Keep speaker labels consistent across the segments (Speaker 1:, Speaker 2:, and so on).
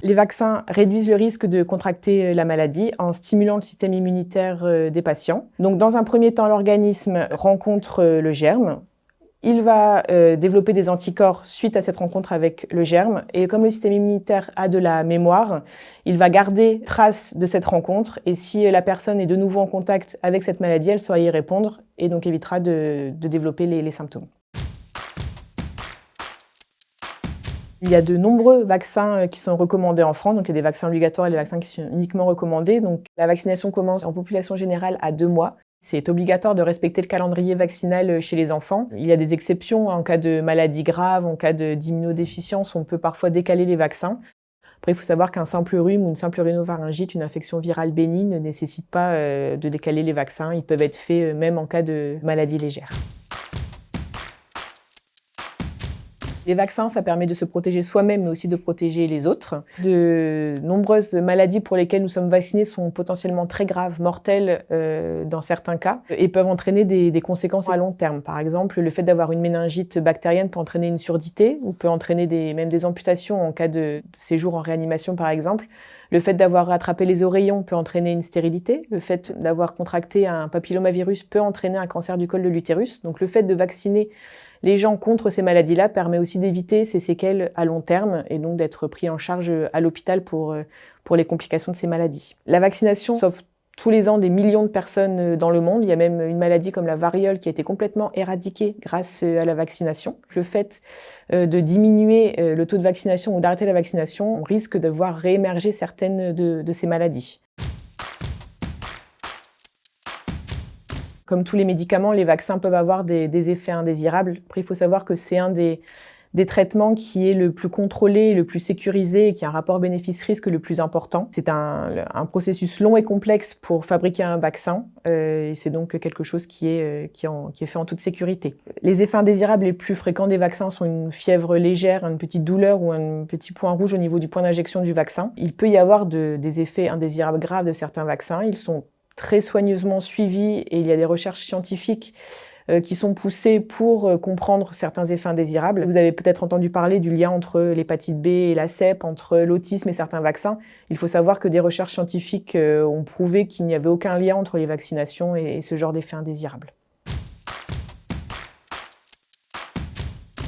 Speaker 1: Les vaccins réduisent le risque de contracter la maladie en stimulant le système immunitaire des patients. Donc, dans un premier temps, l'organisme rencontre le germe. Il va développer des anticorps suite à cette rencontre avec le germe. Et comme le système immunitaire a de la mémoire, il va garder trace de cette rencontre. Et si la personne est de nouveau en contact avec cette maladie, elle saura y répondre et donc évitera de développer les symptômes. Il y a de nombreux vaccins qui sont recommandés en France. Donc, il y a des vaccins obligatoires et des vaccins qui sont uniquement recommandés. Donc, la vaccination commence en population générale à 2 mois. C'est obligatoire de respecter le calendrier vaccinal chez les enfants. Il y a des exceptions en cas de maladie grave, en cas d'immunodéficience, on peut parfois décaler les vaccins. Après, il faut savoir qu'un simple rhume ou une simple rhinopharyngite, une infection virale bénigne, ne nécessite pas de décaler les vaccins. Ils peuvent être faits même en cas de maladie légère. Les vaccins, ça permet de se protéger soi-même, mais aussi de protéger les autres. De nombreuses maladies pour lesquelles nous sommes vaccinés sont potentiellement très graves, mortelles dans certains cas, et peuvent entraîner des conséquences à long terme. Par exemple, le fait d'avoir une méningite bactérienne peut entraîner une surdité, ou peut entraîner même des amputations en cas de séjour en réanimation, par exemple. Le fait d'avoir attrapé les oreillons peut entraîner une stérilité. Le fait d'avoir contracté un papillomavirus peut entraîner un cancer du col de l'utérus. Donc le fait de vacciner les gens contre ces maladies-là permet aussi d'éviter ces séquelles à long terme et donc d'être pris en charge à l'hôpital pour les complications de ces maladies. La vaccination sauve tous les ans des millions de personnes dans le monde. Il y a même une maladie comme la variole qui a été complètement éradiquée grâce à la vaccination. Le fait de diminuer le taux de vaccination ou d'arrêter la vaccination, on risque de voir réémerger certaines de ces maladies. Comme tous les médicaments, les vaccins peuvent avoir des effets indésirables. Après, il faut savoir que c'est un des traitements qui est le plus contrôlé, le plus sécurisé et qui a un rapport bénéfice-risque le plus important. C'est un processus long et complexe pour fabriquer un vaccin et c'est donc quelque chose qui est fait en toute sécurité. Les effets indésirables les plus fréquents des vaccins sont une fièvre légère, une petite douleur ou un petit point rouge au niveau du point d'injection du vaccin. Il peut y avoir des effets indésirables graves de certains vaccins. Ils sont très soigneusement suivis et il y a des recherches scientifiques qui sont poussées pour comprendre certains effets indésirables. Vous avez peut-être entendu parler du lien entre l'hépatite B et la CEP, entre l'autisme et certains vaccins. Il faut savoir que des recherches scientifiques ont prouvé qu'il n'y avait aucun lien entre les vaccinations et ce genre d'effets indésirables.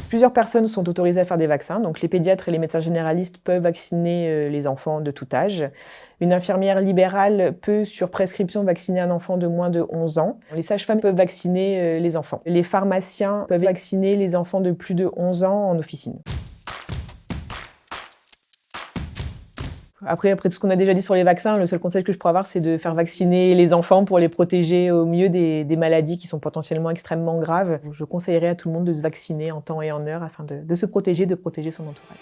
Speaker 1: Plusieurs personnes sont autorisées à faire des vaccins, donc les pédiatres et les médecins généralistes peuvent vacciner les enfants de tout âge. Une infirmière libérale peut, sur prescription, vacciner un enfant de moins de 11 ans. Les sages-femmes peuvent vacciner les enfants. Les pharmaciens peuvent vacciner les enfants de plus de 11 ans en officine. Après tout ce qu'on a déjà dit sur les vaccins, le seul conseil que je pourrais avoir, c'est de faire vacciner les enfants pour les protéger au mieux des maladies qui sont potentiellement extrêmement graves. Je conseillerais à tout le monde de se vacciner en temps et en heure afin de se protéger, de protéger son entourage.